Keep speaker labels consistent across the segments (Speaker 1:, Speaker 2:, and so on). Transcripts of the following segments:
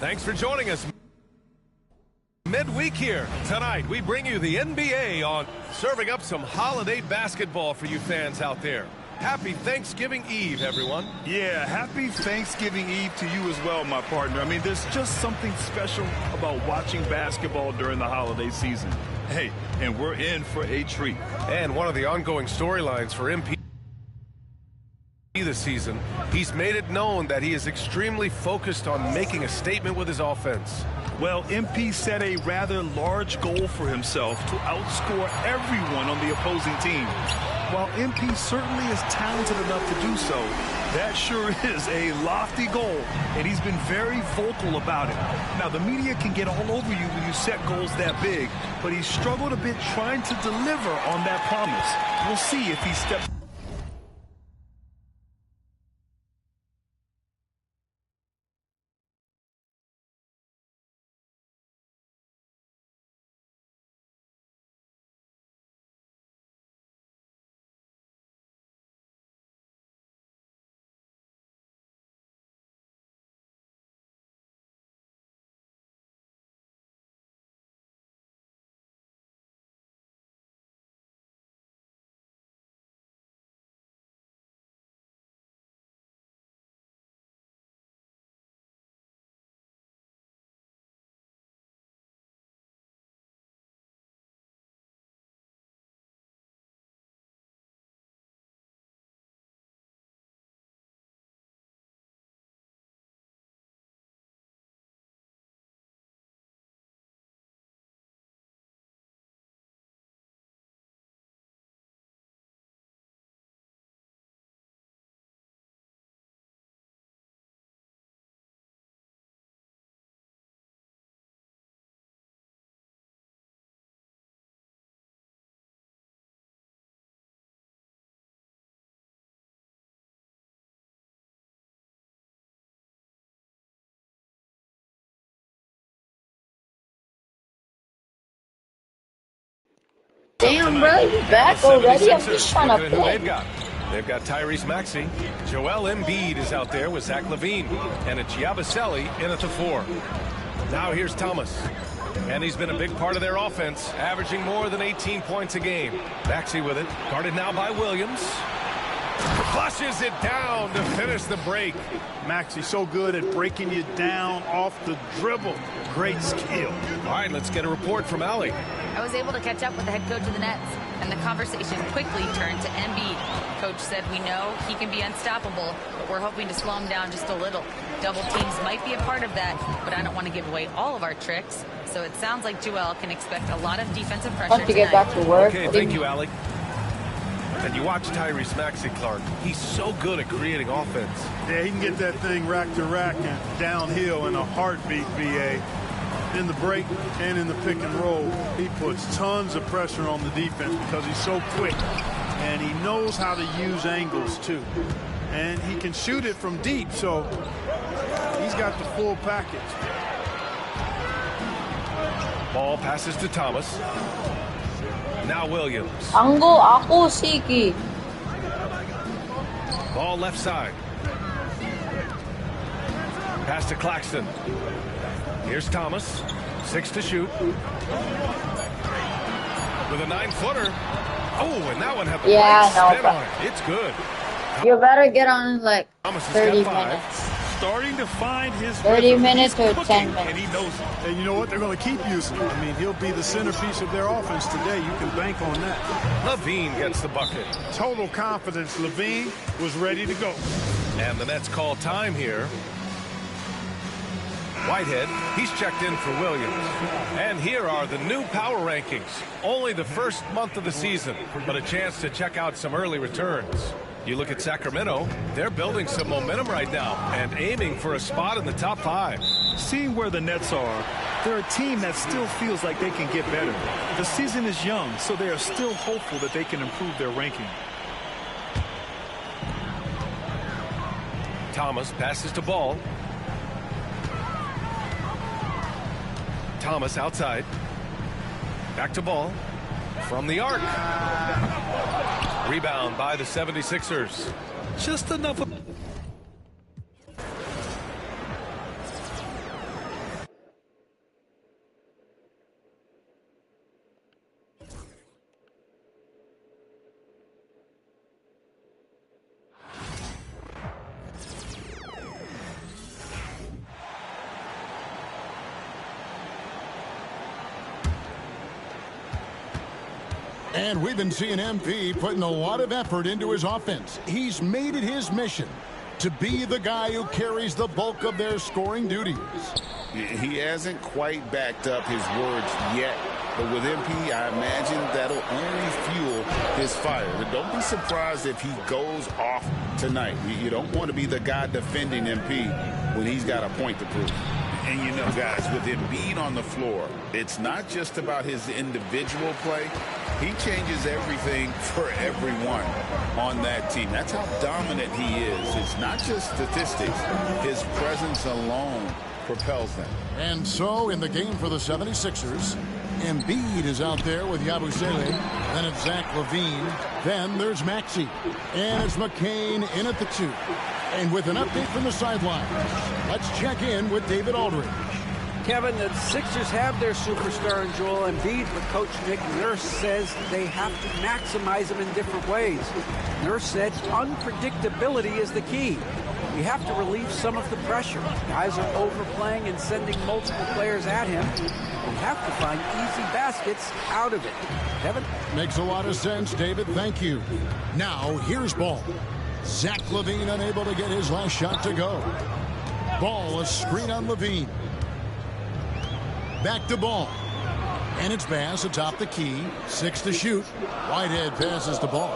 Speaker 1: Thanks for joining us. Midweek here. Tonight, we bring you the NBA on serving up some holiday basketball for you fans out there. Happy Thanksgiving Eve, everyone.
Speaker 2: Yeah, happy Thanksgiving Eve to you as well, my partner. I mean, there's just something special about watching basketball during the holiday season. Hey, and we're in for a treat.
Speaker 1: And one of the ongoing storylines for MP this season, he's made it known that he is extremely focused on making a statement with his offense.
Speaker 2: Well, MP set a rather large goal for himself to outscore everyone on the opposing team. While MP certainly is talented enough to do so, that sure is a lofty goal, and he's been very vocal about it. Now, the media can get all over you when you set goals that big, but he's struggled a bit trying to deliver on that promise. We'll see if he steps.
Speaker 3: Damn, bro, you back already? I'm just trying to play.
Speaker 1: They've got Tyrese Maxey. Joel Embiid is out there with Zach LaVine. And it's Yabusele in at the 4. Now here's Thomas. And he's been a big part of their offense, averaging more than 18 points a game. Maxey with it. Guarded now by Williams. Flushes it down to finish the break.
Speaker 2: Maxey's so good at breaking you down off the dribble. Great skill.
Speaker 1: All right, let's get a report from Allie.
Speaker 4: I was able to catch up with the head coach of the Nets, and the conversation quickly turned to Embiid. Coach said we know he can be unstoppable, but we're hoping to slow him down just a little. Double teams might be a part of that, but I don't want to give away all of our tricks. So it sounds like Joel can expect a lot of defensive pressure
Speaker 3: Have to get back to work.
Speaker 1: Okay, thank you, Allie. And you watch Tyrese Maxey, Clark. He's so good at creating offense.
Speaker 5: Yeah, he can get that thing rack to rack and downhill in a heartbeat, VA. In the break and in the pick and roll, he puts tons of pressure on the defense because he's so quick. And he knows how to use angles, too. And he can shoot it from deep, so he's got the full package.
Speaker 1: Ball passes to Thomas. Now Williams.
Speaker 3: Ango ako siki.
Speaker 1: Ball left side. Pass to Claxton. Here's Thomas. 6 to shoot. With a 9-footer. Oh, and that one had the right spin on it. It's good.
Speaker 3: You better get on like 30 minutes.
Speaker 2: Starting to find his
Speaker 3: 30 minutes or 10 minutes.
Speaker 2: And he knows it.
Speaker 5: And you know what? They're going to keep using him. I mean, he'll be the centerpiece of their offense today. You can bank on that.
Speaker 1: LaVine gets the bucket.
Speaker 5: Total confidence. LaVine was ready to go.
Speaker 1: And the Nets call time here. Whitehead, he's checked in for Williams. And here are the new power rankings. Only the first month of the season, but a chance to check out some early returns. You look at Sacramento, they're building some momentum right now and aiming for a spot in the top 5.
Speaker 2: Seeing where the Nets are, they're a team that still feels like they can get better. The season is young, so they are still hopeful that they can improve their ranking.
Speaker 1: Thomas passes to Ball. Thomas outside. Back to Ball. From the arc. Rebound by the 76ers. Just enough.
Speaker 6: And we've been seeing MP putting a lot of effort into his offense. He's made it his mission to be the guy who carries the bulk of their scoring duties.
Speaker 7: He hasn't quite backed up his words yet, but with MP, I imagine that'll only fuel his fire. But don't be surprised if he goes off tonight. You don't want to be the guy defending MP when he's got a point to prove. And you know, guys, with Embiid on the floor, it's not just about his individual play. He changes everything for everyone on that team. That's how dominant he is. It's not just statistics. His presence alone propels them.
Speaker 6: And so in the game for the 76ers, Embiid is out there with Yabusele. Then it's Zach LaVine. Then there's Maxey. And it's McCain in at the 2. And with an update from the sideline, let's check in with David Aldridge.
Speaker 8: Kevin, the Sixers have their superstar in Joel Embiid, but Coach Nick Nurse says they have to maximize him in different ways. Nurse said unpredictability is the key. We have to relieve some of the pressure. Guys are overplaying and sending multiple players at him. We have to find easy baskets out of it. Kevin?
Speaker 6: Makes a lot of sense, David. Thank you. Now, here's Ball. Zach LaVine unable to get his last shot to go. Ball, a screen on LaVine. Back to Ball. And it's Bass atop the key. 6 to shoot. Whitehead passes the ball.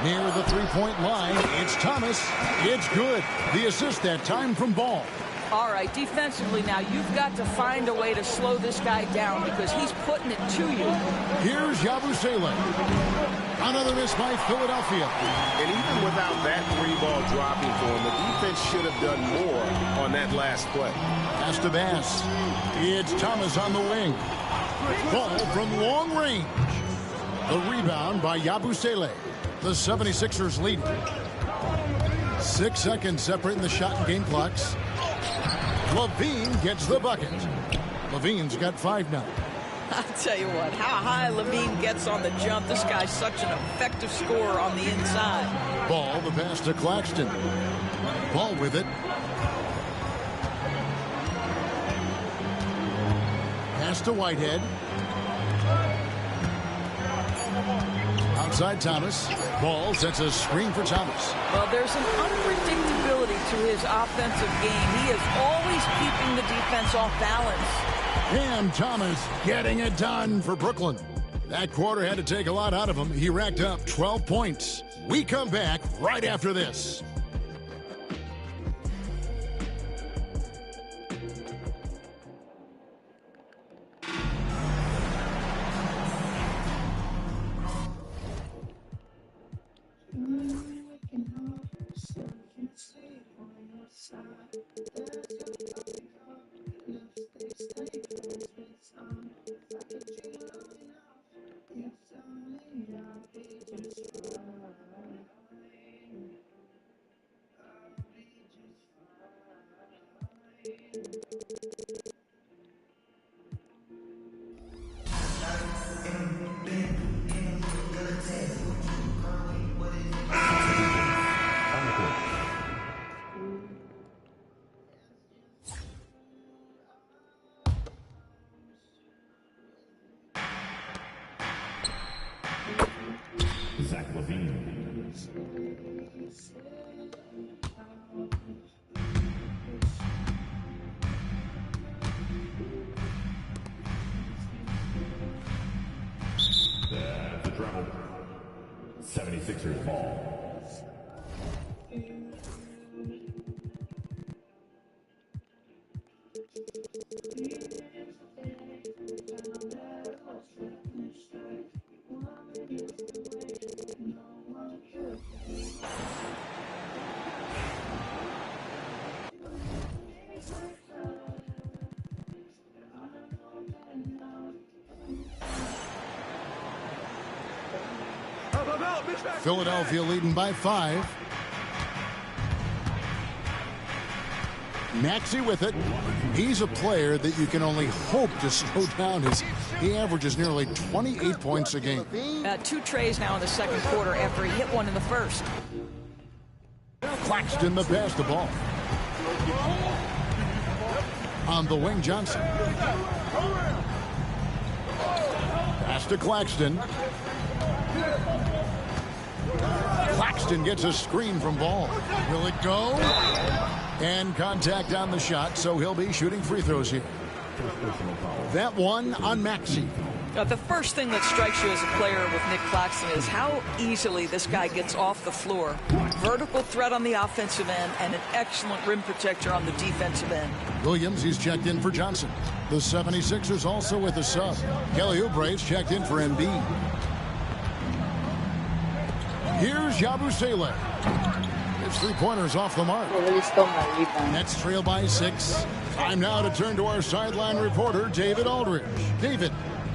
Speaker 6: Near the three-point line, it's Thomas. It's good. The assist that time from Ball.
Speaker 9: All right, defensively now, you've got to find a way to slow this guy down because he's putting it to you.
Speaker 6: Here's Yabusele. Another miss by Philadelphia.
Speaker 7: And even without that 3-ball dropping for him, the defense should have done more on that last play.
Speaker 6: Pass to Bass. It's Thomas on the wing. Ball from long range. The rebound by Yabusele. The 76ers lead. 6 seconds separating the shot and game clocks. LaVine gets the bucket. LaVine's got 5 now.
Speaker 9: I'll tell you what, how high LaVine gets on the jump, this guy's such an effective scorer on the inside.
Speaker 6: Ball, the pass to Claxton. Ball with it. Pass to Whitehead. Outside Thomas. Ball sets a screen for Thomas.
Speaker 9: Well, there's an unpredictability to his offensive game. He is always keeping the defense off balance.
Speaker 6: Cam Thomas getting it done for Brooklyn. That quarter had to take a lot out of him. He racked up 12 points. We come back right after this.
Speaker 10: Zach LaVine. That's a treble. 76ers ball.
Speaker 6: Philadelphia leading by 5. Maxey with it. He's a player that you can only hope to slow down. He averages nearly 28 points a game.
Speaker 9: 2 trays now in the second quarter after he hit one in the first.
Speaker 6: Claxton the pass the ball. On the wing, Johnson. to Claxton. Claxton gets a screen from Ball. Will it go? And contact on the shot, so he'll be shooting free throws here. That one on Maxey.
Speaker 9: The first thing that strikes you as a player with Nick Claxton is how easily this guy gets off the floor. Vertical threat on the offensive end and an excellent rim protector on the defensive end.
Speaker 6: Williams, he's checked in for Johnson. The 76ers also with a sub. Kelly Oubre's checked in for Embiid. Here's Yabusele. His three-pointers off the mark. Nets trail by 6. Time now to turn to our sideline reporter, David Aldridge. David.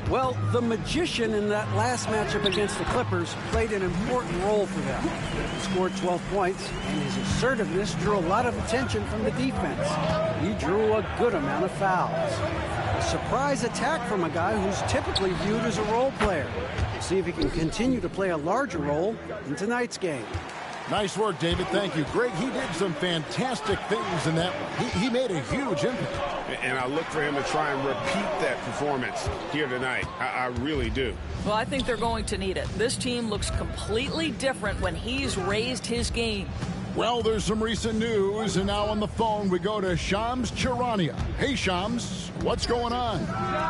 Speaker 8: Well, the magician in that last matchup against the Clippers played an important role for them. He scored 12 points, and his assertiveness drew a lot of attention from the defense. He drew a good amount of fouls. A surprise attack from a guy who's typically viewed as a role player. We'll see if he can continue to play a larger role in tonight's game.
Speaker 6: Nice work, David. Thank you. Greg, he did some fantastic things in that one. He made a huge impact.
Speaker 7: And I look for him to try and repeat that performance here tonight. I really do.
Speaker 9: Well, I think they're going to need it. This team looks completely different when he's raised his game.
Speaker 6: Well, there's some recent news, and now on the phone we go to Shams Charania. Hey, Shams, what's going on?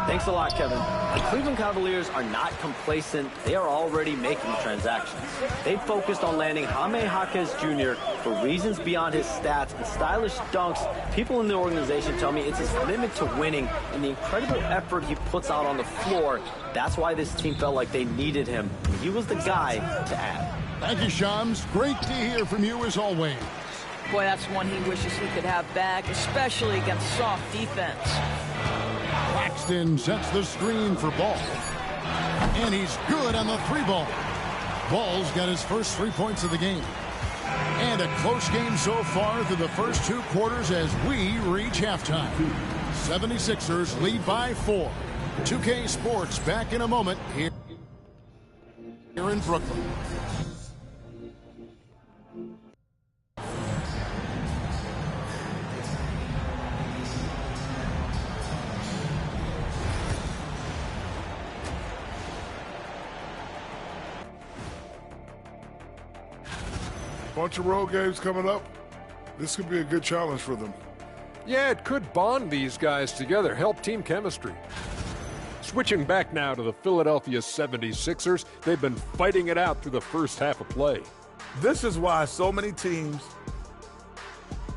Speaker 11: Thanks a lot, Kevin. The Cleveland Cavaliers are not complacent. They are already making transactions. They focused on landing Jaime Jaquez Jr. for reasons beyond his stats and stylish dunks. People in the organization tell me it's his commitment to winning and the incredible effort he puts out on the floor. That's why this team felt like they needed him. He was the guy to add.
Speaker 6: Thank you, Shams. Great to hear from you as always.
Speaker 9: Boy, that's one he wishes he could have back, especially against soft defense.
Speaker 6: Claxton sets the screen for Ball. And he's good on the 3-ball. Ball's got his first 3 points of the game. And a close game so far through the first 2 quarters as we reach halftime. 76ers lead by 4. 2K Sports back in a moment here in Brooklyn.
Speaker 12: Bunch of road games coming up. This could be a good challenge for them.
Speaker 13: Yeah, it could bond these guys together, help team chemistry. Switching back now to the Philadelphia 76ers, they've been fighting it out through the first half of play.
Speaker 14: This is why so many teams...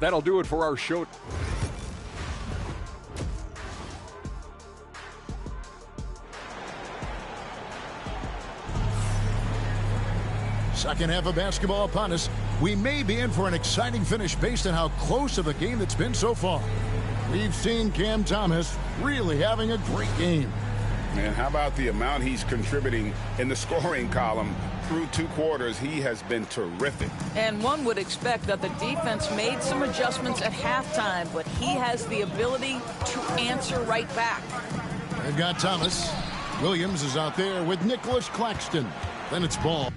Speaker 13: That'll do it for our show.
Speaker 6: Second half of basketball upon us. We may be in for an exciting finish based on how close of a game that's been so far. We've seen Cam Thomas really having a great game.
Speaker 7: Man, how about the amount he's contributing in the scoring column? Through 2 quarters, he has been terrific.
Speaker 9: And one would expect that the defense made some adjustments at halftime, but he has the ability to answer right back.
Speaker 6: They've got Thomas. Williams is out there with Nicholas Claxton. Then it's Ball.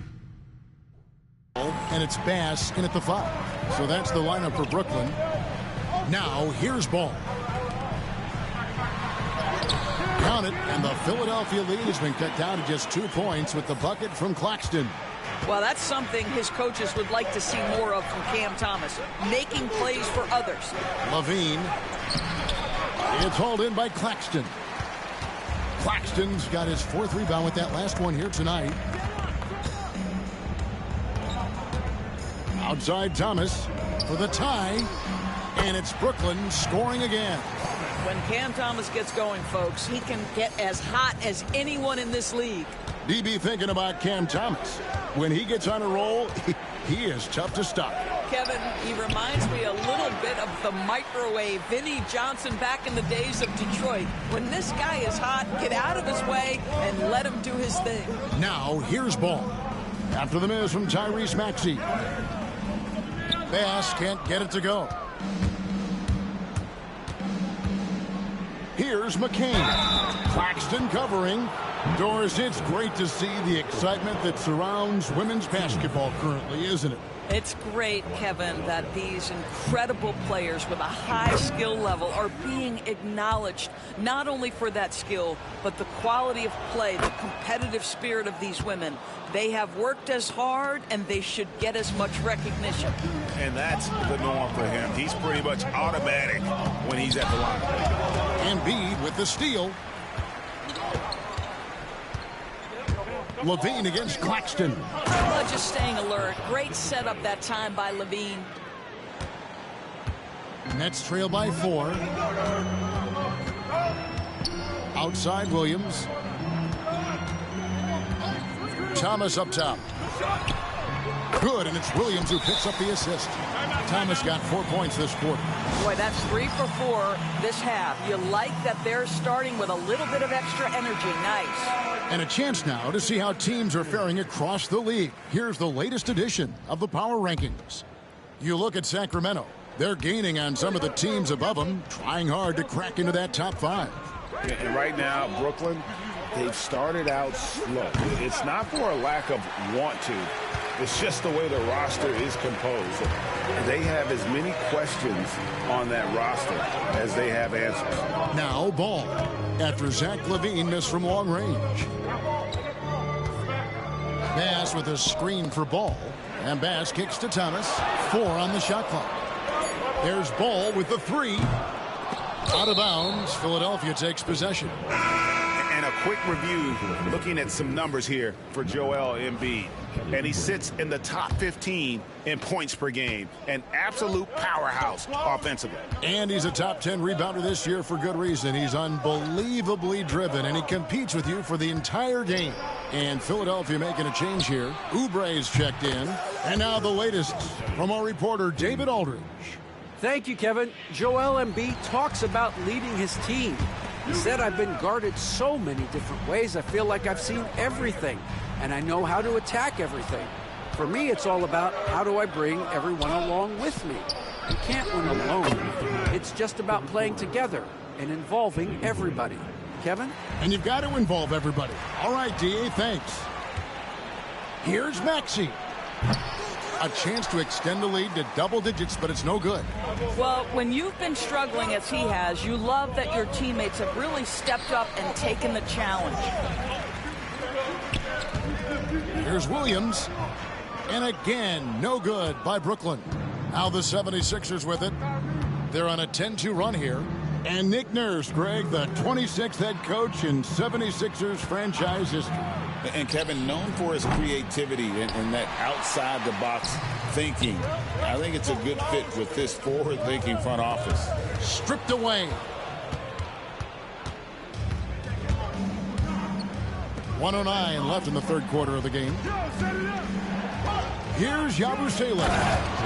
Speaker 6: And it's Bass in at the 5. So that's the lineup for Brooklyn. Now here's Ball. Count it, and the Philadelphia lead has been cut down to just 2 points with the bucket from Claxton.
Speaker 9: Well, that's something his coaches would like to see more of from Cam Thomas, making plays for others.
Speaker 6: Levine. It's hauled in by Claxton. Claxton's got his 4th rebound with that last one here tonight. Outside Thomas for the tie, and it's Brooklyn scoring again.
Speaker 9: When Cam Thomas gets going, folks, he can get as hot as anyone in this league.
Speaker 6: DB thinking about Cam Thomas. When he gets on a roll, he is tough to stop.
Speaker 9: Kevin, he reminds me a little bit of the microwave Vinnie Johnson back in the days of Detroit. When this guy is hot, get out of his way and let him do his thing.
Speaker 6: Now here's Ball. After the miss from Tyrese Maxey. Bass can't get it to go. Here's McCain. Claxton covering. Doris, it's great to see the excitement that surrounds women's basketball currently, isn't it?
Speaker 9: It's great, Kevin, that these incredible players with a high skill level are being acknowledged, not only for that skill, but the quality of play, the competitive spirit of these women. They have worked as hard, and they should get as much recognition.
Speaker 7: And that's the norm for him. He's pretty much automatic when he's at the line.
Speaker 6: Embiid with the steal. Levine against Claxton.
Speaker 9: Just staying alert. Great setup that time by Levine.
Speaker 6: Nets trail by 4. Outside Williams. Thomas up top. Good, and it's Williams who picks up the assist. Thomas got 4 points this quarter.
Speaker 9: Boy, that's 3 for 4 this half. You like that they're starting with a little bit of extra energy. Nice.
Speaker 6: And a chance now to see how teams are faring across the league. Here's the latest edition of the Power Rankings. You look at Sacramento. They're gaining on some of the teams above them, trying hard to crack into that top 5.
Speaker 7: And right now, Brooklyn, they've started out slow. It's not for a lack of want to. It's just the way the roster is composed. They have as many questions on that roster as they have answers.
Speaker 6: Now Ball, after Zach LaVine missed from long range. Bass with a screen for Ball. And Bass kicks to Thomas. 4 on the shot clock. There's Ball with the 3. Out of bounds. Philadelphia takes possession.
Speaker 7: And a quick review, looking at some numbers here for Joel Embiid. And he sits in the top 15 in points per game. An absolute powerhouse offensively.
Speaker 6: And he's a top 10 rebounder this year for good reason. He's unbelievably driven, and he competes with you for the entire game. And Philadelphia making a change here. Oubre's checked in. And now the latest from our reporter, David Aldridge.
Speaker 8: Thank you, Kevin. Joel Embiid talks about leading his team. He said, I've been guarded so many different ways. I feel like I've seen everything, and I know how to attack everything. For me, it's all about how do I bring everyone along with me. You can't win alone. It's just about playing together and involving everybody. Kevin?
Speaker 6: And you've got to involve everybody. All right, D.A., thanks. Here's Maxey. A chance to extend the lead to double digits, but it's no good.
Speaker 9: Well, when you've been struggling as he has, you love that your teammates have really stepped up and taken the challenge.
Speaker 6: Here's Williams. And again, no good by Brooklyn. Now the 76ers with it. They're on a 10-2 run here. And Nick Nurse, Greg, the 26th head coach in 76ers franchise history.
Speaker 7: And Kevin, known for his creativity and that outside-the-box thinking. I think it's a good fit with this forward-thinking front office.
Speaker 6: Stripped away. 1:09 left in the third quarter of the game. Here's Yabusele.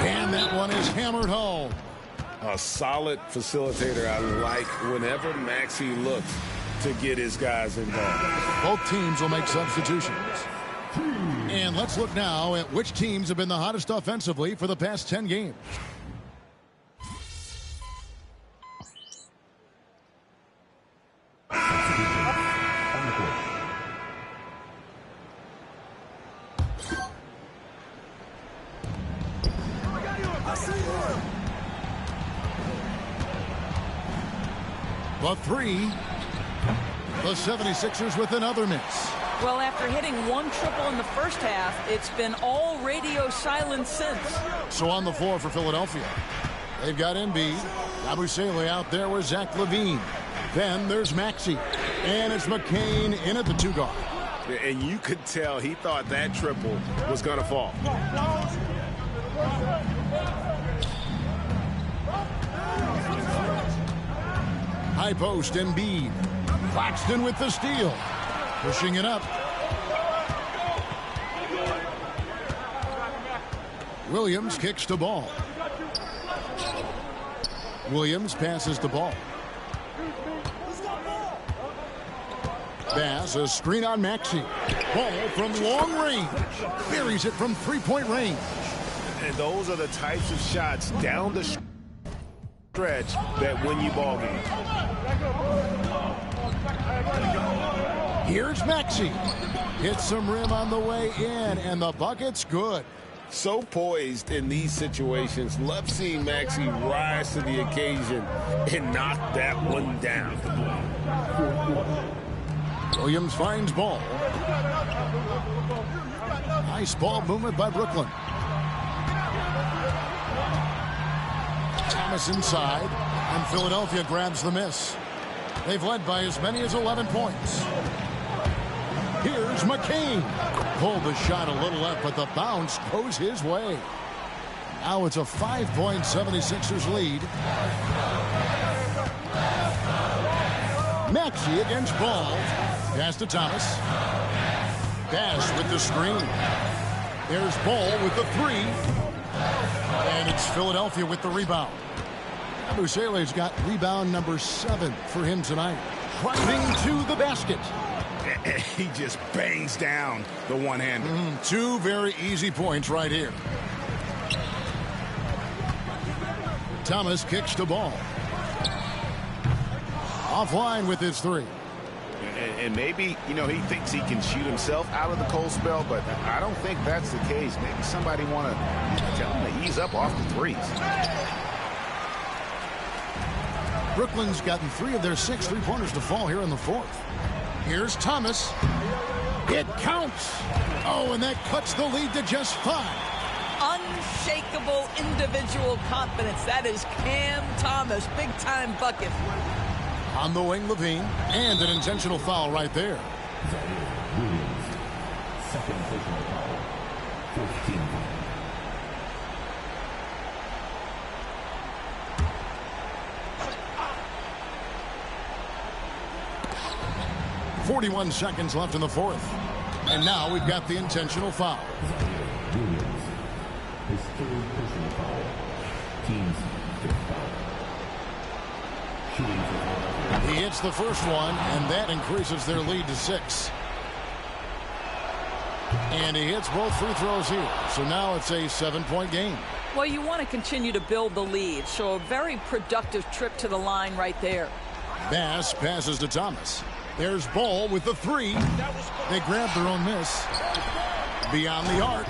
Speaker 6: And that one is hammered home.
Speaker 7: A solid facilitator. I like whenever Maxey looks to get his guys involved.
Speaker 6: Both teams will make substitutions. And let's look now at which teams have been the hottest offensively for the past 10 games. The 3. The 76ers with another miss.
Speaker 9: Well, after hitting 1 triple in the first half, it's been all radio silence since.
Speaker 6: So on the floor for Philadelphia, they've got Embiid. Yabusele out there with Zach LaVine. Then there's Maxey. And it's McCain in at the 2 guard.
Speaker 7: And you could tell he thought that triple was going to fall.
Speaker 6: High post, Embiid. Claxton with the steal. Pushing it up. Williams kicks the ball. Williams passes the ball. Bass, a screen on Maxey. Ball from long range. Buries it from 3-point range.
Speaker 7: And those are the types of shots down the stretch that win you ball games.
Speaker 6: Here's Maxey. Hits some rim on the way in, and the bucket's good.
Speaker 7: So poised in these situations. Love seeing Maxey rise to the occasion and knock that one down.
Speaker 6: Williams finds Ball. Nice ball movement by Brooklyn. Thomas inside, and Philadelphia grabs the miss. They've led by as many as 11 points. Here's McCain. Pulled the shot a little left, but the bounce goes his way. Now it's a 5-point 76ers lead. Maxey against Ball. Pass to Thomas. Bass with the screen. There's Ball with the three. And it's Philadelphia with the rebound. Yabusele's got rebound number 7 for him tonight. Driving to the basket.
Speaker 7: He just bangs down the one-hander.
Speaker 6: 2 very easy points right here. Thomas kicks the ball. Offline with his three.
Speaker 7: And maybe, you know, he thinks he can shoot himself out of the cold spell, but I don't think that's the case. Maybe somebody want to tell him to ease up off the threes.
Speaker 6: Brooklyn's gotten 3 of their 6 3-pointers to fall here in the 4th. Here's Thomas. It counts. Oh, and that cuts the lead to just 5.
Speaker 9: Unshakable individual confidence. That is Cam Thomas. Big-time bucket.
Speaker 6: On the wing, Levine. And an intentional foul right there.
Speaker 10: Williams, second personal foul. 14.
Speaker 6: 41 seconds left in the 4th. And now we've got the intentional foul.
Speaker 10: Williams, his third personal foul. Team's 5th foul. Shooting for
Speaker 6: He hits the first one, and that increases their lead to 6. And he hits both free throws here. So now it's a 7-point game.
Speaker 9: Well, you want to continue to build the lead, so a very productive trip to the line right there.
Speaker 6: Bass passes to Thomas. There's Ball with the 3. They grab their own miss. Beyond the arc.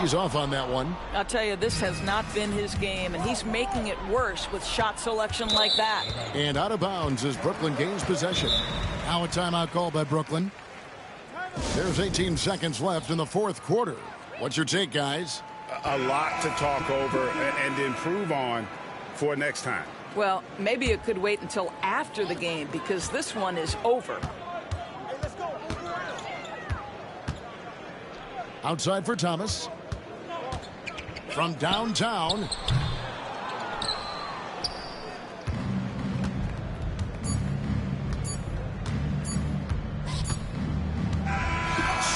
Speaker 6: He's off on that one.
Speaker 9: I'll tell you, this has not been his game, and he's making it worse with shot selection like that.
Speaker 6: And out of bounds as Brooklyn gains possession. Now a timeout call by Brooklyn. There's 18 seconds left in the 4th quarter. What's your take, guys?
Speaker 7: A lot to talk over and improve on for next time.
Speaker 9: Well, maybe it could wait until after the game because this one is over.
Speaker 6: Outside for Thomas. From downtown.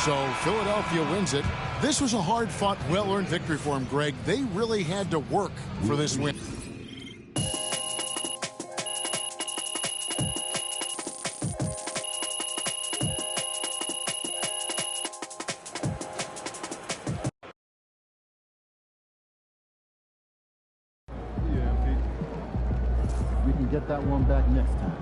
Speaker 6: So Philadelphia wins it. This was a hard-fought, well-earned victory for him, Greg. They really had to work for this win.
Speaker 15: We can get that one back next time.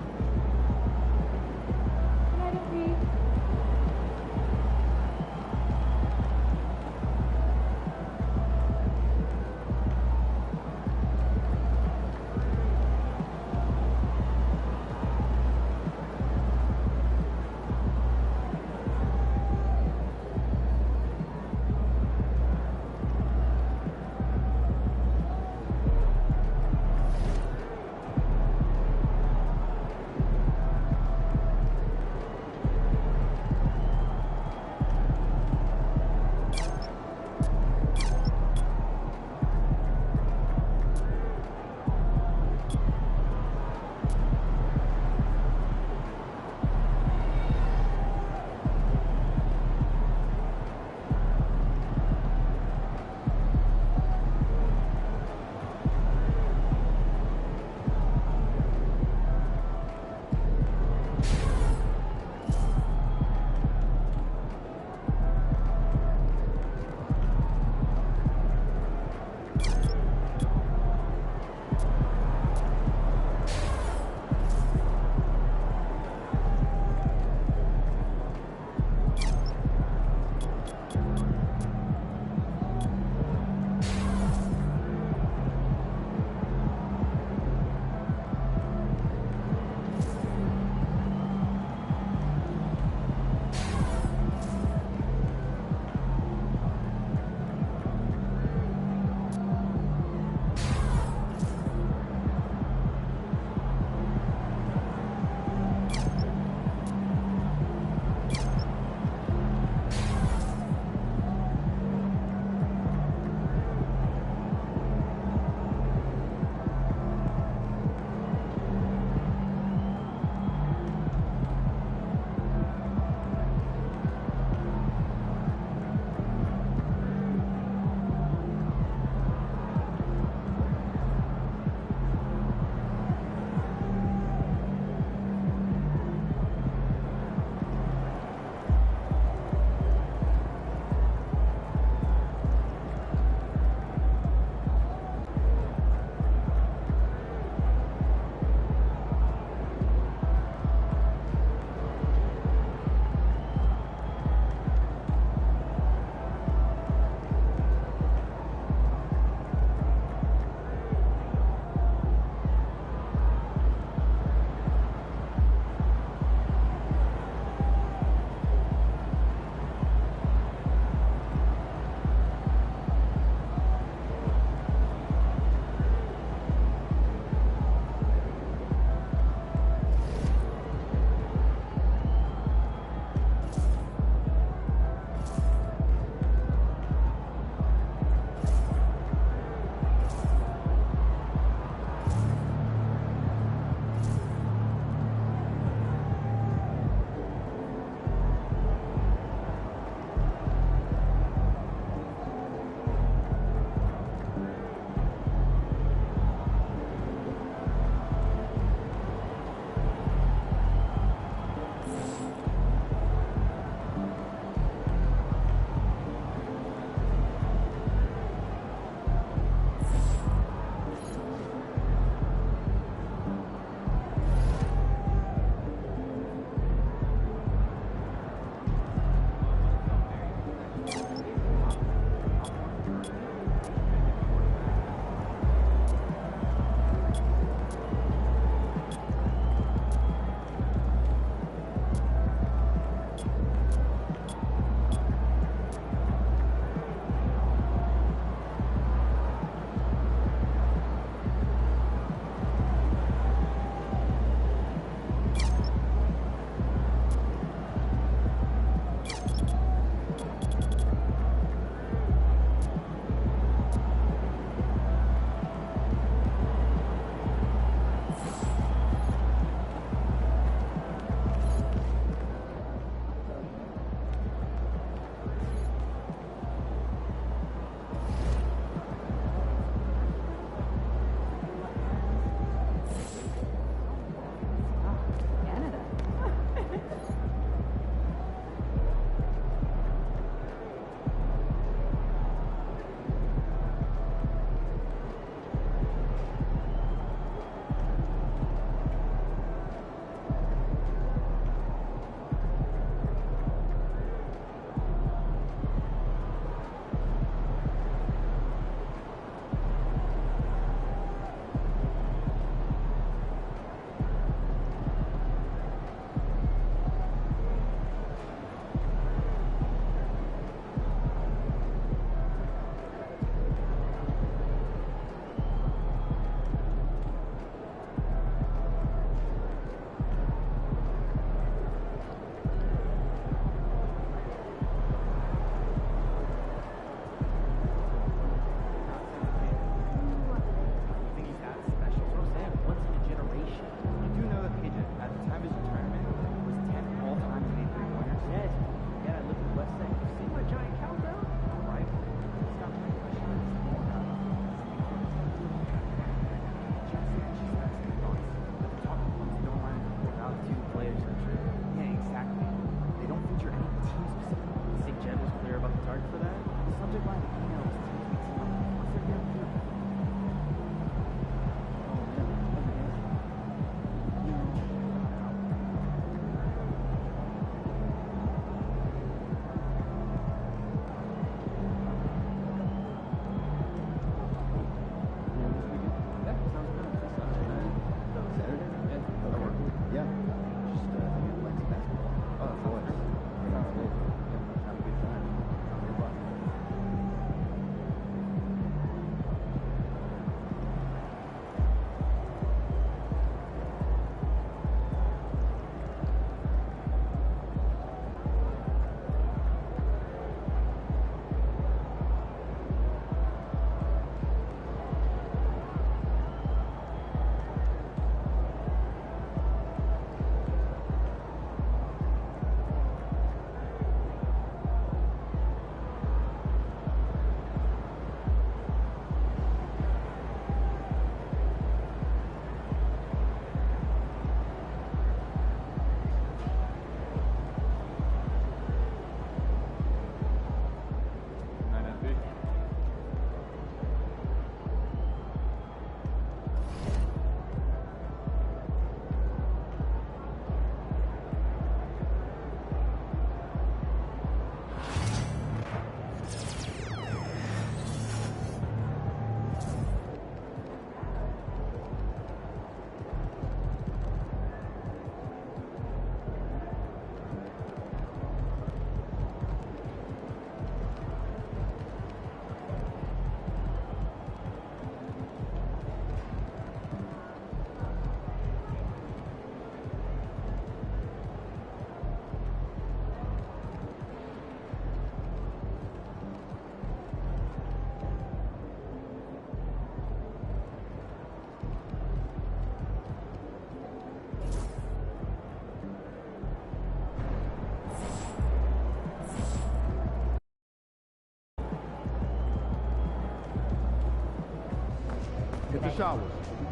Speaker 15: the shower.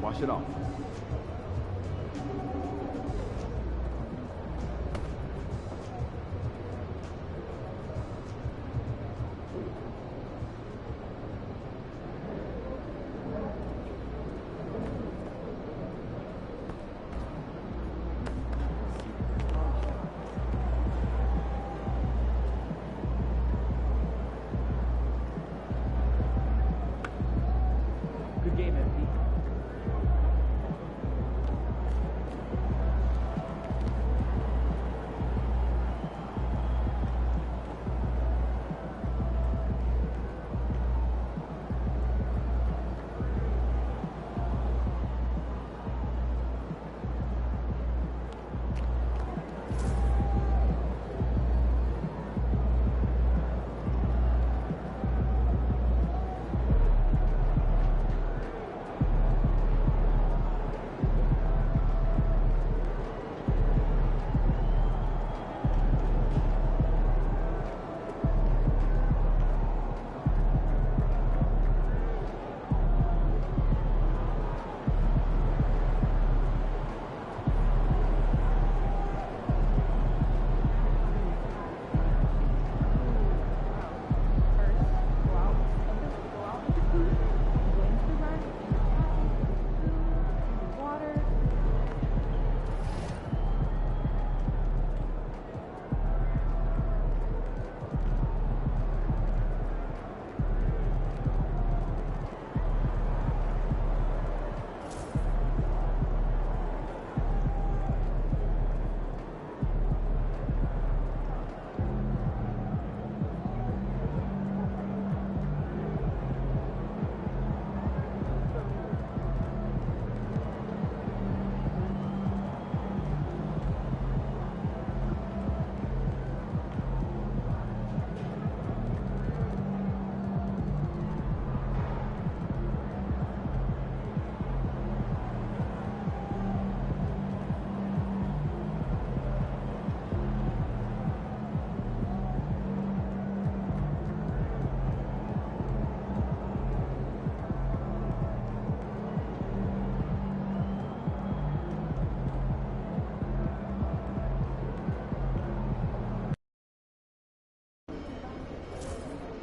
Speaker 15: Wash it off.
Speaker 11: Good game, MP.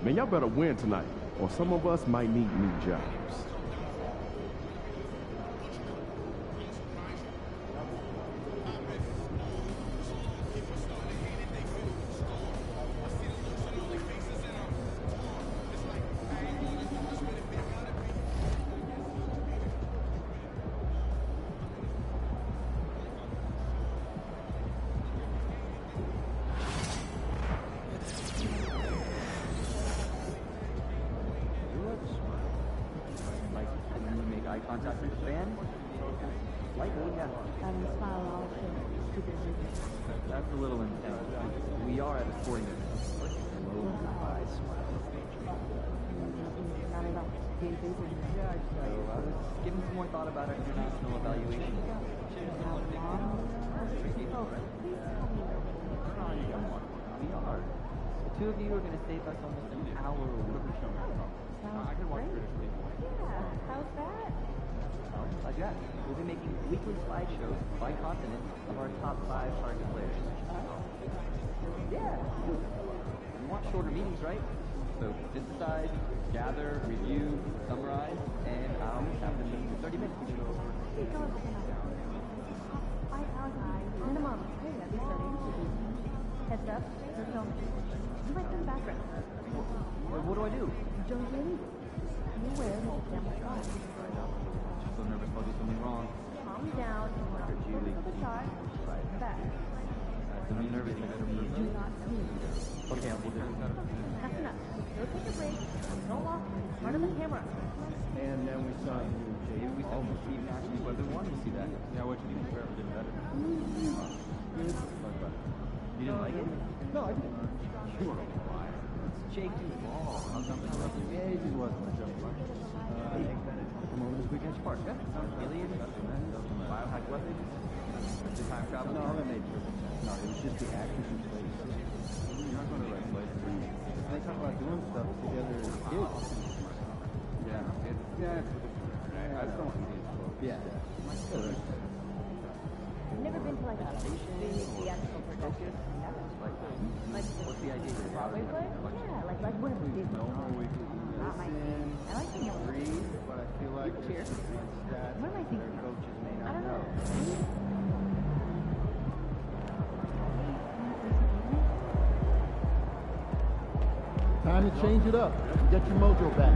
Speaker 15: Man, y'all better win tonight, or some of us might need new jobs.
Speaker 11: Contact with the fan? Likely, yeah. That's a little intense. We are at a sporting event. Yeah, so I was giving some more thought about our international evaluation. We are. The two of you are going to save us almost an hour a week. I can watch critically.
Speaker 16: Yeah, how's that?
Speaker 11: Glad you asked. We'll be making weekly slideshows by continent of our top 5 target players. Yeah. You want shorter meetings, right? So just decide, gather, review, summarize, and I'll have the meeting in 30 minutes.
Speaker 16: Minimum. Heads up, they're filming. You write some background.
Speaker 11: What do I do?
Speaker 16: Don't do anything. You wear the camera shot.
Speaker 11: So nervous I'll do something wrong.
Speaker 16: Calm down and we're not focus on the shot. Back.
Speaker 11: That's me nervous.
Speaker 16: Do not sneeze.
Speaker 11: Okay, I'll do that.
Speaker 16: That's enough. Go take a break. Go walk in front of the camera.
Speaker 15: And then we saw you, Jay.
Speaker 11: We saw Steve actually whether we wanted to see that. Yeah, what you need to did better.
Speaker 15: Good. Talk about it.
Speaker 11: You didn't like it?
Speaker 15: No, I didn't.
Speaker 11: You were a liar. It's Jakey's ball. How come it's not
Speaker 15: Yeah, it just wasn't a jump ball.
Speaker 11: Come over this weekend, Park. Aliens, biohack weapons, the time travel.
Speaker 15: No, that made perfect sense. No, it was just the actors in place.
Speaker 11: You're not going to the right place.
Speaker 15: They talk about doing stuff together as kids.
Speaker 11: Yeah, it's
Speaker 16: Yeah. I've never been to like a big theatrical production. Like, what's the idea? Broadway play? Yeah, like one of the Disney songs. Not my thing. I like to breathe, but I feel like cheer. What am I thinking? I don't know.
Speaker 6: Time to change it up. Get your mojo back.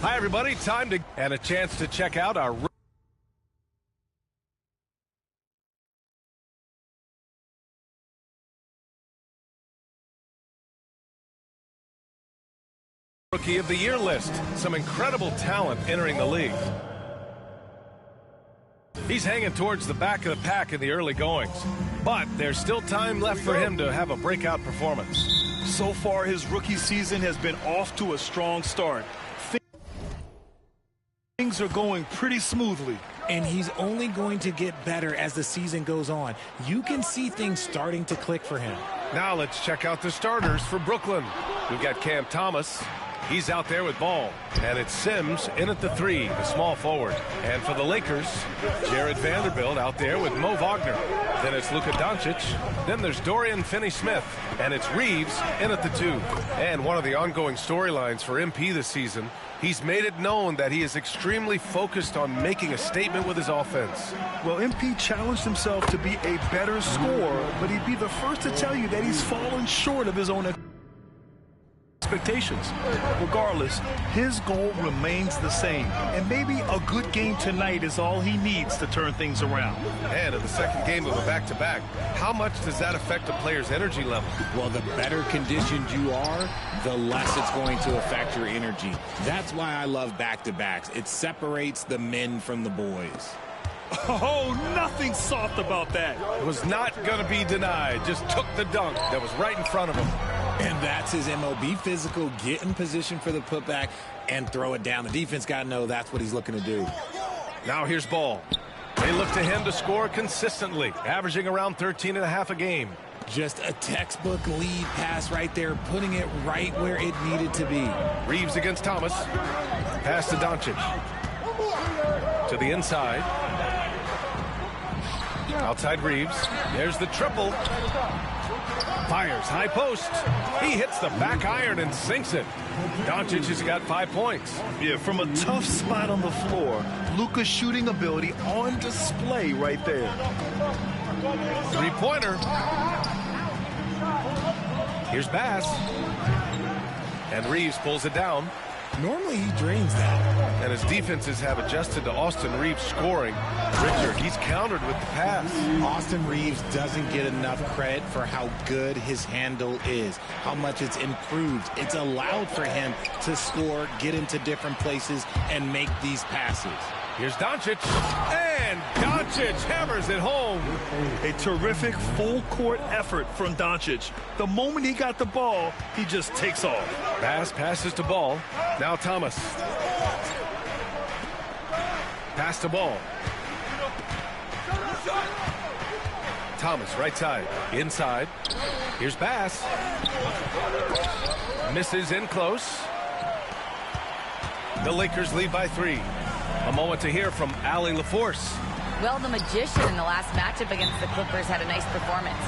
Speaker 1: Hi, everybody. Time to and a chance to check out our Rookie of the Year list. Some incredible talent entering the league. He's hanging towards the back of the pack in the early goings, but there's still time left for him to have a breakout performance.
Speaker 2: So far, his rookie season has been off to a strong start. Things are going pretty smoothly.
Speaker 17: And he's only going to get better as the season goes on. You can see things starting to click for him.
Speaker 1: Now let's check out the starters for Brooklyn. We've got Cam Thomas. He's out there with ball. And it's Sims in at the 3, the small forward. And for the Lakers, Jared Vanderbilt out there with Mo Wagner. Then it's Luka Doncic. Then there's Dorian Finney-Smith. And it's Reeves in at the 2. And one of the ongoing storylines for MP this season, he's made it known that he is extremely focused on making a statement with his offense.
Speaker 2: Well, MP challenged himself to be a better scorer, but he'd be the first to tell you that he's fallen short of his own expectations. Regardless, his goal remains the same, and maybe a good game tonight is all he needs to turn things around.
Speaker 1: And in the second game of a back-to-back, how much does that affect a player's energy level?
Speaker 18: Well, the better conditioned you are, the less it's going to affect your energy. That's why I love back-to-backs. It separates the men from the boys.
Speaker 2: Oh, nothing soft about that.
Speaker 1: It was not going to be denied. Just took the dunk that was right in front of him.
Speaker 18: And that's his MO. Be physical, get in position for the putback, and throw it down. The defense got to know that's what he's looking to do.
Speaker 1: Now here's Ball. They look to him to score consistently, averaging around 13.5 a game.
Speaker 18: Just a textbook lead pass right there, putting it right where it needed to be.
Speaker 1: Reeves against Thomas. Pass to Doncic. To the inside. Outside Reeves. There's the triple. Fires high post. He hits the back iron and sinks it. Doncic has got 5 points.
Speaker 2: Yeah, from a tough spot on the floor, Luka's shooting ability on display right there.
Speaker 1: Three-pointer. Here's Bass. And Reeves pulls it down.
Speaker 18: Normally he drains that.
Speaker 1: And his defenses have adjusted to Austin Reeves scoring. Richard, he's countered with the pass.
Speaker 18: Austin Reeves doesn't get enough credit for how good his handle is, how much it's improved. It's allowed for him to score, get into different places, and make these passes.
Speaker 1: Here's Doncic. And Doncic hammers it home.
Speaker 2: A terrific full-court effort from Doncic. The moment he got the ball, he just takes off.
Speaker 1: Bass passes to Ball. Now Thomas. Pass to Ball. Thomas, right side. Inside. Here's Bass. Misses in close. The Lakers lead by 3. A moment to hear from Allie LaForce.
Speaker 4: Well, the magician in the last matchup against the Clippers had a nice performance.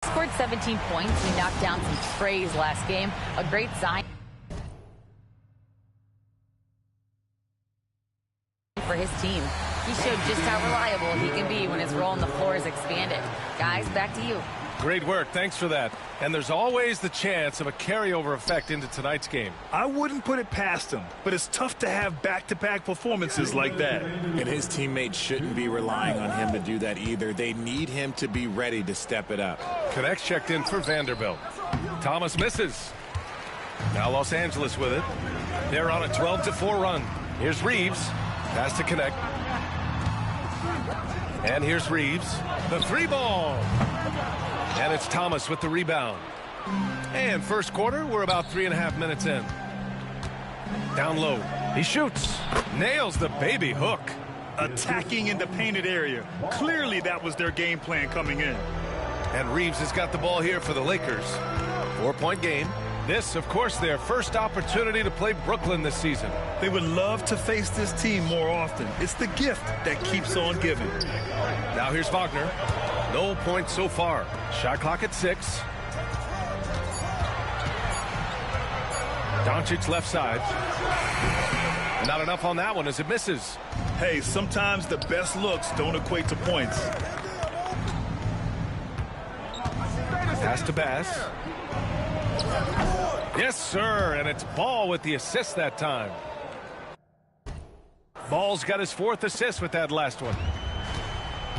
Speaker 4: He scored 17 points. He knocked down some trays last game. A great sign for his team. He showed just how reliable he can be when his role on the floor is expanded. Guys, back to you.
Speaker 1: Great work. Thanks for that. And there's always the chance of a carryover effect into tonight's game.
Speaker 2: I wouldn't put it past him, but it's tough to have back-to-back performances like that.
Speaker 18: And his teammates shouldn't be relying on him to do that either. They need him to be ready to step it up.
Speaker 1: Connects checked in for Vanderbilt. Thomas misses. Now Los Angeles with it. They're on a 12-4 run. Here's Reeves. Pass to Connect. And here's Reeves. The 3-ball. And it's Thomas with the rebound. And first quarter, we're about 3.5 minutes in. Down low. He shoots. Nails the baby hook.
Speaker 2: Attacking in the painted area. Clearly that was their game plan coming in.
Speaker 1: And Reeves has got the ball here for the Lakers. 4-point game. This, of course, their first opportunity to play Brooklyn this season.
Speaker 2: They would love to face this team more often. It's the gift that keeps on giving.
Speaker 1: Now here's Wagner. No points so far. Shot clock at 6. Doncic left side. Not enough on that one as it misses.
Speaker 2: Hey, sometimes the best looks don't equate to points.
Speaker 1: Pass to Bass. Yes, sir, and it's Ball with the assist that time. Ball's got his 4th assist with that last one.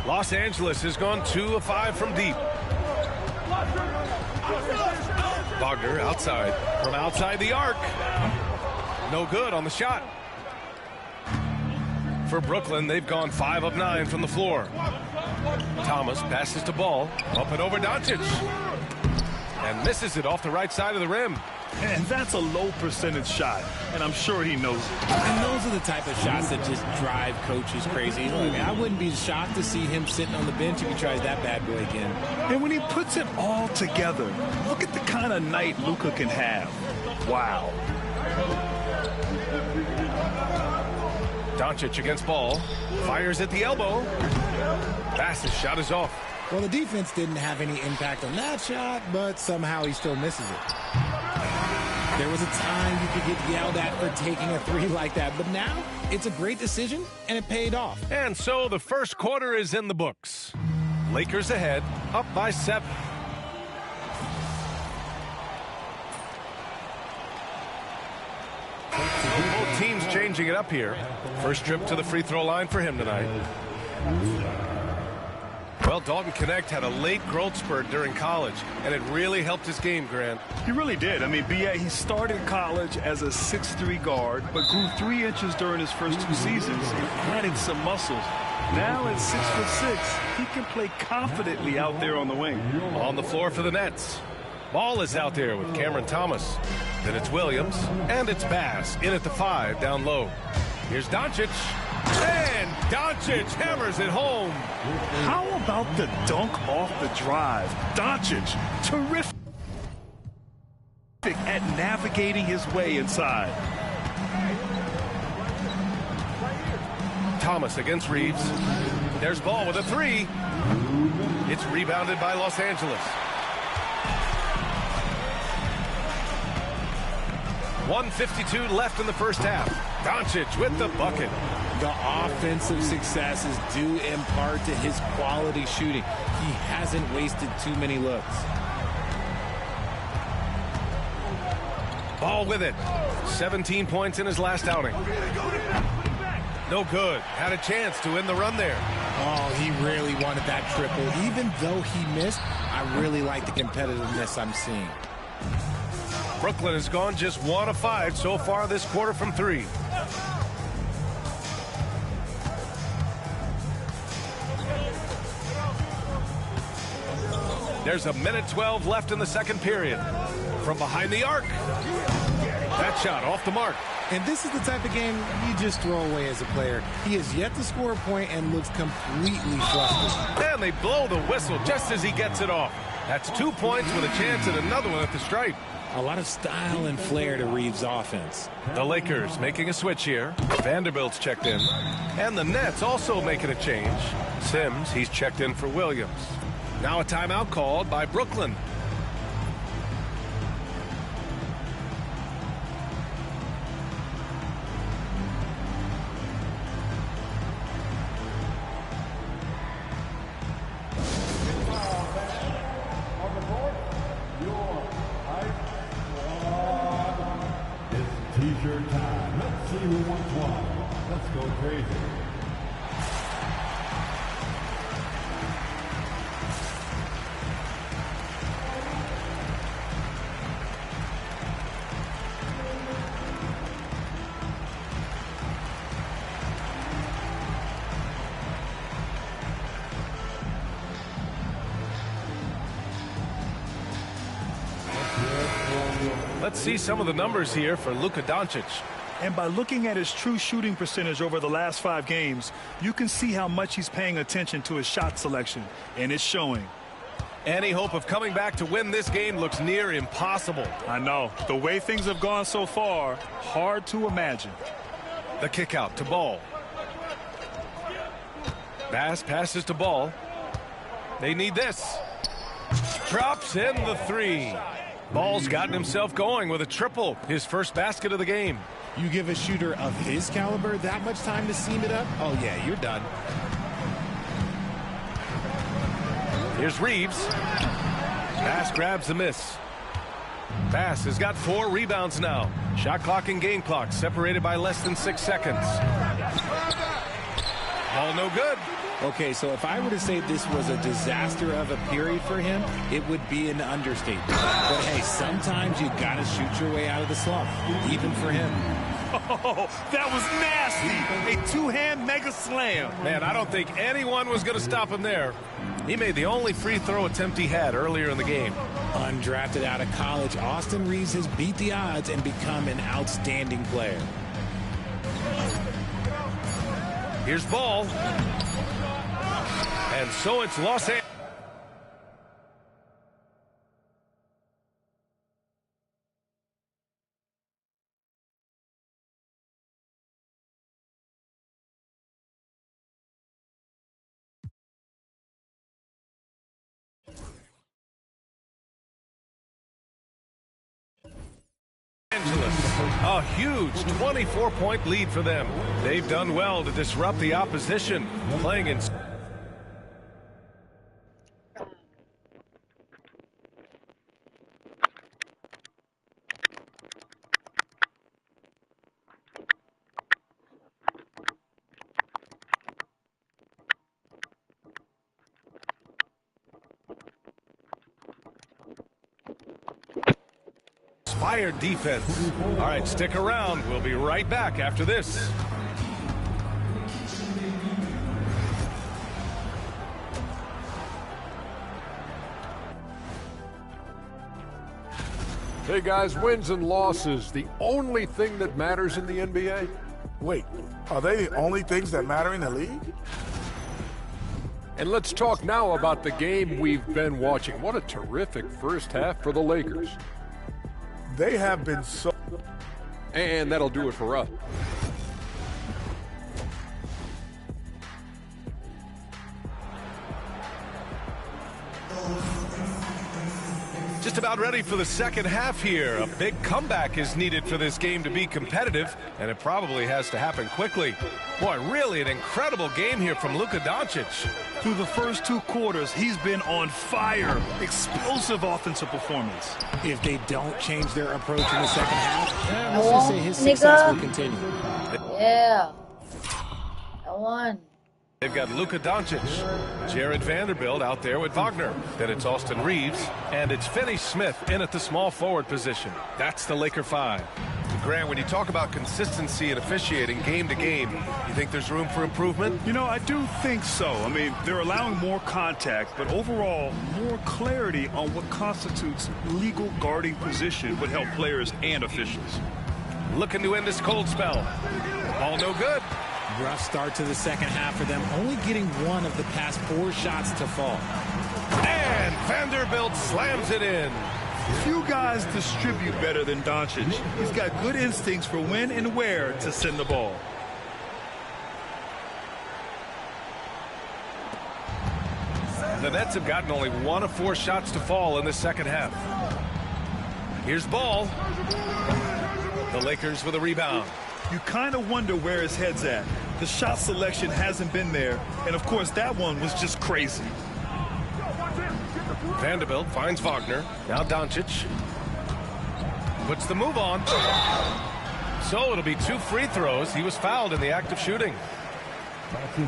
Speaker 1: Los Angeles has gone 2 of 5 from deep. Wagner outside. From outside the arc. No good on the shot. For Brooklyn, they've gone 5 of 9 from the floor. Thomas passes to Ball. Up and over Doncic. And misses it off the right side of the rim.
Speaker 2: And that's a low percentage shot, and I'm sure he knows it.
Speaker 18: And those are the type of shots that just drive coaches crazy. Look, I wouldn't be shocked to see him sitting on the bench if he tries that bad boy again.
Speaker 2: And when he puts it all together, look at the kind of night Luka can have. Wow.
Speaker 1: Doncic against Ball. Fires at the elbow. Bass's shot is off.
Speaker 17: Well, the defense didn't have any impact on that shot, but somehow he still misses it. There was a time you could get yelled at for taking a 3 like that, but now it's a great decision, and it paid off.
Speaker 1: And so the first quarter is in the books. Lakers ahead, up by 7. Both teams changing it up here. First trip to the free throw line for him tonight. Well, Dalton Connect had a late growth spurt during college, and it really helped his game, Grant.
Speaker 2: He really did. I mean, B.A., he started college as a 6'3" guard, but grew 3 inches during his first 2 seasons and added some muscles. Now at 6'6", he can play confidently out there on the wing.
Speaker 1: On the floor for the Nets. Ball is out there with Cameron Thomas. Then it's Williams, and it's Bass in at the 5 down low. Here's Doncic. And Doncic hammers it home.
Speaker 2: How about the dunk off the drive? Doncic, terrific at navigating his way inside.
Speaker 1: Thomas against Reeves. There's Ball with a 3. It's rebounded by Los Angeles. 1:52 left in the first half. Doncic with the bucket.
Speaker 18: The offensive success is due in part to his quality shooting. He hasn't wasted too many looks.
Speaker 1: Ball with it. 17 points in his last outing. No good. Had a chance to end the run there.
Speaker 17: Oh, he really wanted that triple. Even though he missed, I really like the competitiveness I'm seeing.
Speaker 1: Brooklyn has gone just 1 of 5 so far this quarter from 3. There's a minute 12 left in the second period. From behind the arc. That shot off the mark.
Speaker 17: And this is the type of game you just throw away as a player. He has yet to score a point and looks completely flustered.
Speaker 1: And they blow the whistle just as he gets it off. That's 2 points with a chance at another one at the stripe.
Speaker 18: A lot of style and flair to Reeves' offense.
Speaker 1: The Lakers making a switch here. Vanderbilt's checked in. And the Nets also making a change. Sims, he's checked in for Williams. Now a timeout called by Brooklyn.
Speaker 10: T-shirt time. Let's see who wants one. Let's go crazy.
Speaker 1: Let's see some of the numbers here for Luka Doncic.
Speaker 2: And by looking at his true shooting percentage over the last 5 games, you can see how much he's paying attention to his shot selection, and it's showing.
Speaker 1: Any hope of coming back to win this game looks near impossible.
Speaker 2: I know. The way things have gone so far, hard to imagine.
Speaker 1: The kick out to Ball. Bass passes to Ball. They need this. Drops in the 3. Ball's gotten himself going with a triple, his first basket of the game.
Speaker 17: You give a shooter of his caliber that much time to seam it up? Oh, yeah, you're done.
Speaker 1: Here's Reeves. Bass grabs the miss. Bass has got 4 rebounds now. Shot clock and game clock separated by less than 6 seconds. Ball no good.
Speaker 18: Okay, so if I were to say this was a disaster of a period for him, it would be an understatement. But hey, sometimes you got to shoot your way out of the slump, even for him.
Speaker 2: Oh, that was nasty. A 2-hand mega slam.
Speaker 1: Man, I don't think anyone was going to stop him there. He made the only free throw attempt he had earlier in the game.
Speaker 18: Undrafted out of college, Austin Reeves has beat the odds and become an outstanding player.
Speaker 1: Here's Ball. And so it's Los Angeles. A huge 24-point lead for them. They've done well to disrupt the opposition, playing in. Inspired defense. All right, stick around. We'll be right back after this.
Speaker 13: Hey guys, wins and losses, the only thing that matters in the NBA?
Speaker 14: Wait, are they the only things that matter in the league?
Speaker 13: And let's talk now about the game we've been watching. What a terrific first half for the Lakers.
Speaker 14: They have been so...
Speaker 13: And that'll do it for us.
Speaker 1: Just about ready for the second half here. A big comeback is needed for this game to be competitive, and it probably has to happen quickly. Boy, really an incredible game here from Luka Doncic.
Speaker 2: Through the first 2 quarters, he's been on fire. Explosive offensive performance.
Speaker 18: If they don't change their approach in the second half, let's just say his success will continue.
Speaker 3: Yeah. I won.
Speaker 1: They've got Luka Doncic, Jared Vanderbilt out there with Wagner. Then it's Austin Reeves, and it's Finney Smith in at the small forward position. That's the Laker 5. Grant, when you talk about consistency and officiating game to game, you think there's room for improvement?
Speaker 2: You know, I do think so. I mean, they're allowing more contact, but overall, more clarity on what constitutes legal guarding position would help players and officials.
Speaker 1: Looking to end this cold spell. All no good.
Speaker 17: Rough start to the second half for them, only getting one of the past 4 shots to fall.
Speaker 1: And Vanderbilt slams it in.
Speaker 2: Few guys distribute better than Doncic. He's got good instincts for when and where to send the ball.
Speaker 1: The Nets have gotten only 1 of 4 shots to fall in the second half. Here's Ball. The Lakers with a rebound.
Speaker 2: You kind of wonder where his head's at. The shot selection hasn't been there, and of course that one was just crazy.
Speaker 1: Vanderbilt finds Wagner. Now Doncic puts the move on. So it'll be 2 free throws. He was fouled in the act of shooting.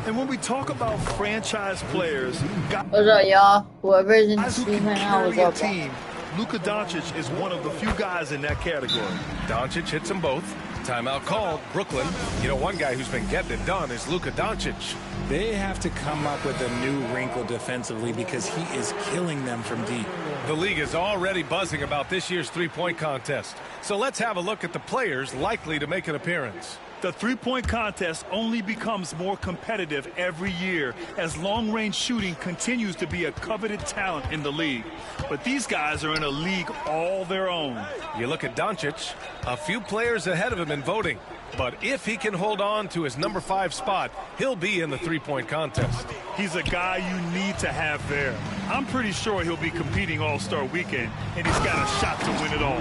Speaker 2: And when we talk about franchise players,
Speaker 3: what's up, y'all? Whoever's in the stream right now, what's up,
Speaker 2: team, Luka Doncic is one of the few guys in that category.
Speaker 1: Doncic hits them both. Timeout called. Brooklyn. You know, one guy who's been getting it done is Luka Doncic.
Speaker 18: They have to come up with a new wrinkle defensively because he is killing them from deep.
Speaker 1: The league is already buzzing about this year's three-point contest. So let's have a look at the players likely to make an appearance.
Speaker 2: The three-point contest only becomes more competitive every year as long-range shooting continues to be a coveted talent in the league. But these guys are in a league all their own.
Speaker 1: You look at Doncic, a few players ahead of him in voting. But if he can hold on to his number 5 spot, he'll be in the three-point contest.
Speaker 2: He's a guy you need to have there. I'm pretty sure he'll be competing All-Star Weekend, and he's got a shot to win it all.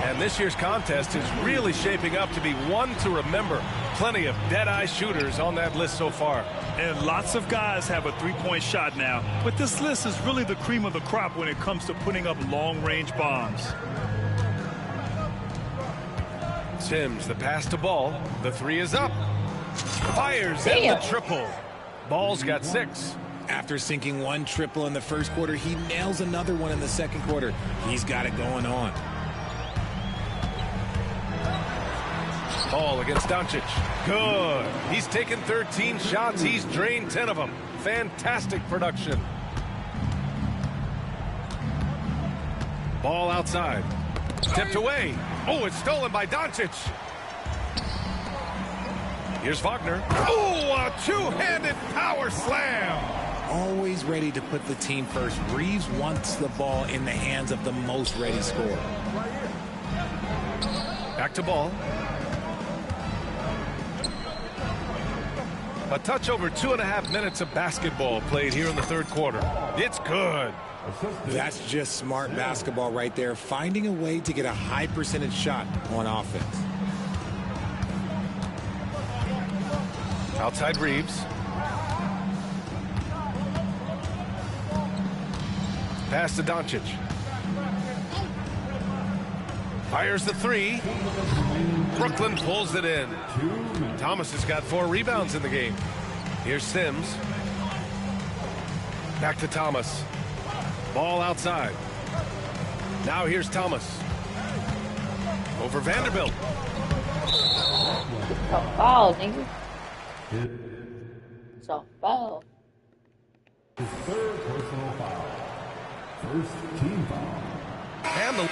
Speaker 1: And this year's contest is really shaping up to be one to remember. Plenty of dead-eye shooters on that list so far.
Speaker 2: And lots of guys have a three-point shot now. But this list is really the cream of the crop when it comes to putting up long-range bombs.
Speaker 1: Sims, the pass to Ball. The 3 is up. Fires in the triple. Ball's got 6.
Speaker 18: After sinking 1 triple in the first quarter, he nails another one in the second quarter. He's got it going on.
Speaker 1: Ball against Doncic. Good. He's taken 13 shots. He's drained 10 of them. Fantastic production. Ball outside. Tipped away. Oh, it's stolen by Doncic. Here's Wagner. Oh, a two-handed power slam.
Speaker 18: Always ready to put the team first. Reeves wants the ball in the hands of the most ready scorer.
Speaker 1: Back to Ball. A touch over 2.5 minutes of basketball played here in the third quarter. It's good.
Speaker 18: That's just smart basketball right there, finding a way to get a high percentage shot on offense.
Speaker 1: Outside Reeves. Pass to Doncic. Fires the 3. Brooklyn pulls it in. Thomas has got 4 rebounds in the game. Here's Sims. Back to Thomas. Ball outside. Now here's Thomas. Over Vanderbilt.
Speaker 3: It's a foul, nigga. It's a foul.
Speaker 10: His 3rd personal foul. 1st team foul.
Speaker 1: And the...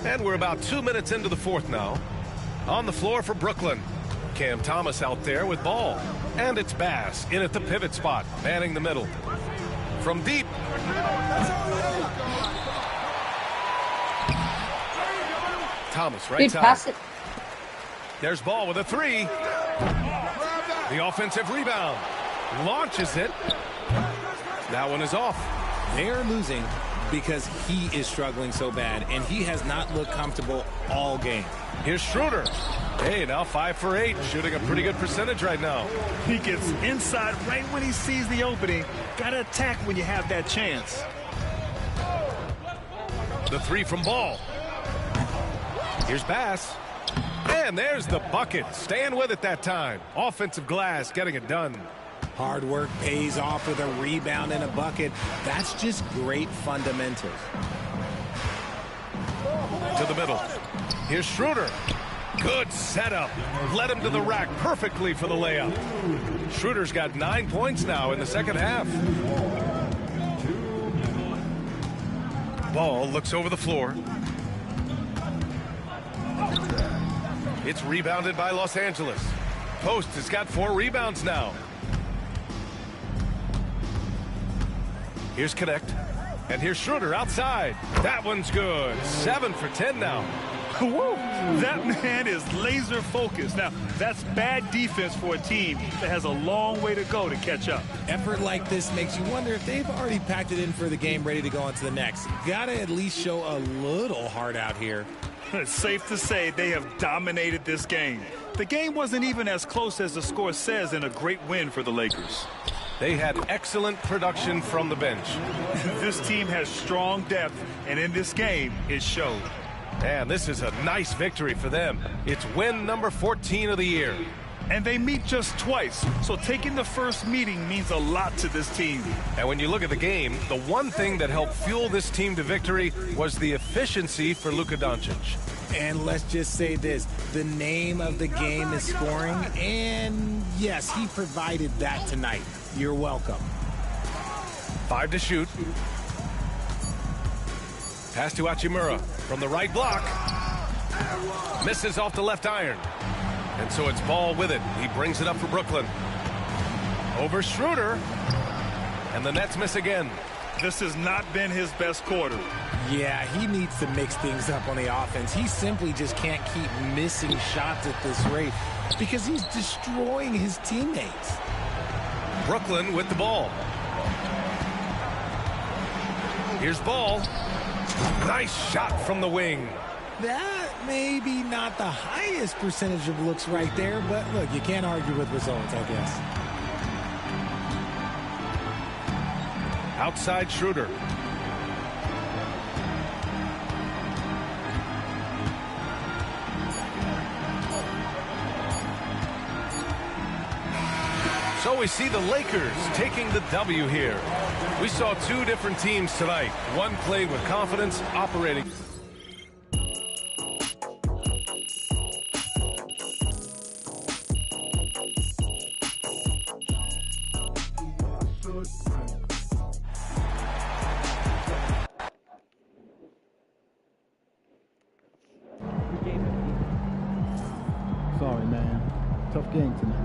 Speaker 1: And we're about 2 minutes into the fourth now. On the floor for Brooklyn. Cam Thomas out there with Ball. And it's Bass in at the pivot spot, manning the middle. From deep. Thomas right side. There's Ball with a 3. The offensive rebound. Launches it. That one is off.
Speaker 18: They're losing because he is struggling so bad, and he has not looked comfortable all game.
Speaker 1: Here's Schroeder. Hey, now 5 for 8, shooting a pretty good percentage right now.
Speaker 2: He gets inside right when he sees the opening. Got to attack when you have that chance.
Speaker 1: The 3 from Ball. Here's Bass. And there's the bucket. Staying with it that time. Offensive glass, getting it done.
Speaker 17: Hard work pays off with a rebound and a bucket. That's just great fundamentals.
Speaker 1: To the middle. Here's Schroeder. Good setup. Led him to the rack perfectly for the layup. Schroeder's got 9 points now in the second half. Ball looks over the floor. It's rebounded by Los Angeles. Post has got 4 rebounds now. Here's Connect. And here's Schroeder outside. That one's good. 7 for 10 now.
Speaker 2: Woo! That man is laser focused. Now, that's bad defense for a team that has a long way to go to catch up.
Speaker 17: Effort like this makes you wonder if they've already packed it in for the game, ready to go on to the next. Gotta at least show a little heart out here.
Speaker 2: It's safe to say they have dominated this game. The game wasn't even as close as the score says in a great win for the Lakers.
Speaker 1: They had excellent production from the bench.
Speaker 2: This team has strong depth, and in this game, it showed.
Speaker 1: And this is a nice victory for them. It's win number 14 of the year.
Speaker 2: And they meet just twice, so taking the first meeting means a lot to this team.
Speaker 1: And when you look at the game, the one thing that helped fuel this team to victory was the efficiency for Luka Doncic.
Speaker 17: And let's just say this, the name of the game is scoring, and yes, he provided that tonight. You're welcome.
Speaker 1: 5 to shoot. Pass to Hachimura from the right block. Misses off the left iron. And so it's Ball with it. He brings it up for Brooklyn. Over Schroeder. And the Nets miss again.
Speaker 2: This has not been his best quarter.
Speaker 17: Yeah, he needs to mix things up on the offense. He simply just can't keep missing shots at this rate because he's destroying his teammates.
Speaker 1: Brooklyn with the ball. Here's Ball. Nice shot from the wing.
Speaker 17: That may be not the highest percentage of looks right there, but look, you can't argue with results, I guess.
Speaker 1: Outside Schroeder. So we see the Lakers taking the W here. We saw 2 different teams tonight. One played with confidence, operating.
Speaker 19: Sorry, man. Tough game tonight.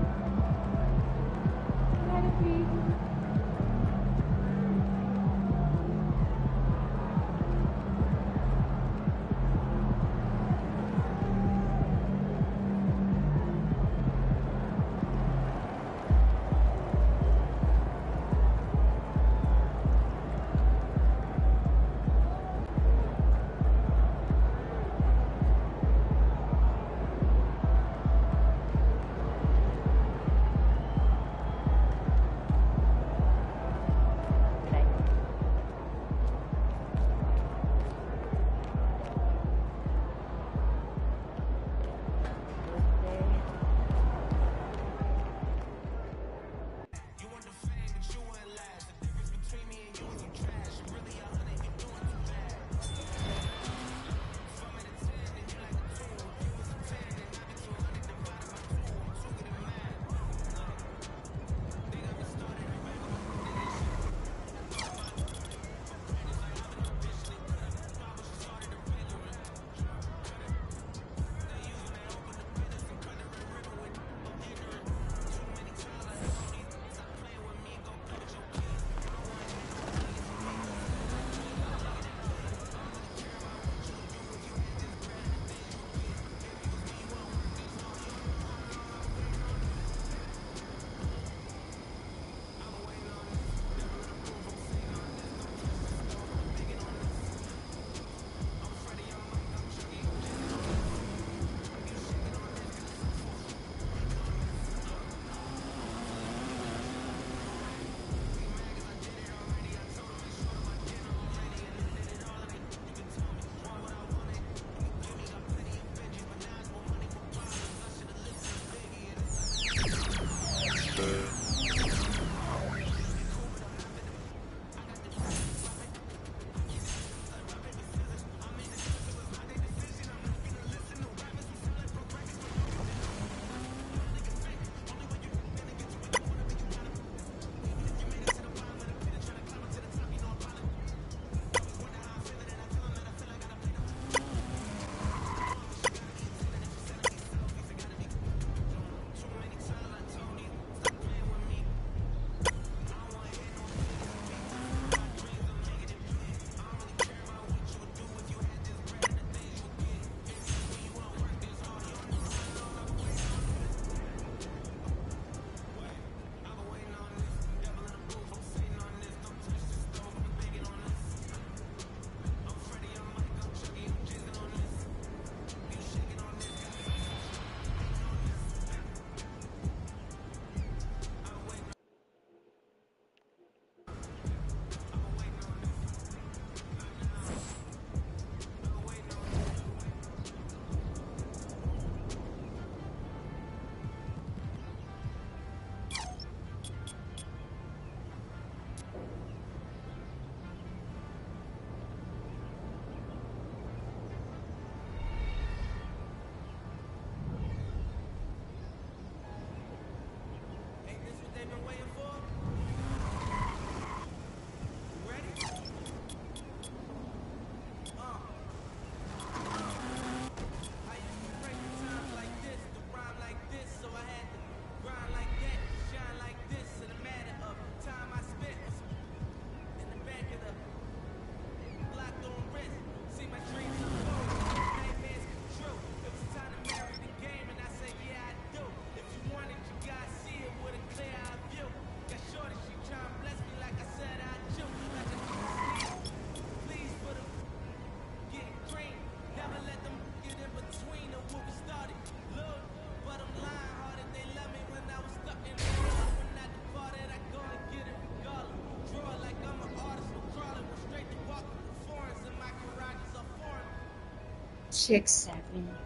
Speaker 3: 6-7.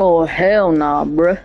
Speaker 3: Oh, hell nah, bruh.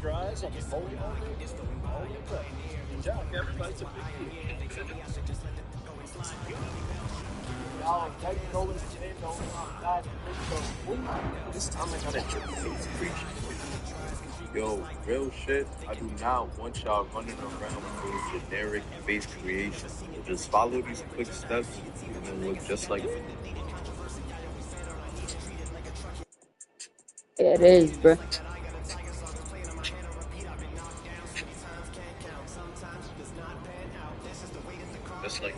Speaker 20: Drives on the bowling all day. Good job, Kevin. That's a big deal.
Speaker 21: This time I gotta get face preaching. Yo, real shit, I do not want y'all running around with those generic face creations. Just follow these quick steps and then look just like me.
Speaker 3: It is, bro.
Speaker 21: Just like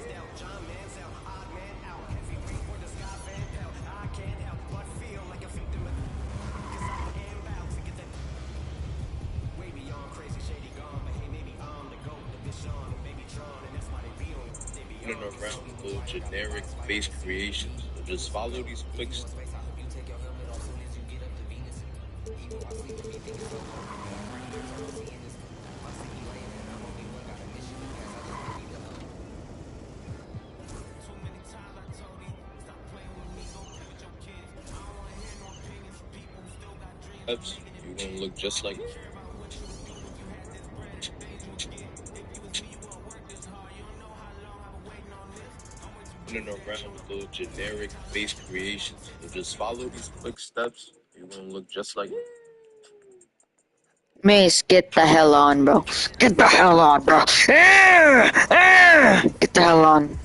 Speaker 21: running around with those generic base creations. So just follow these quick steps. You're gonna look just like running around with those generic base creations. So just follow these quick steps. You're gonna look just like
Speaker 3: Mace, get the hell on, bro. Get the hell on, bro. Get the hell on.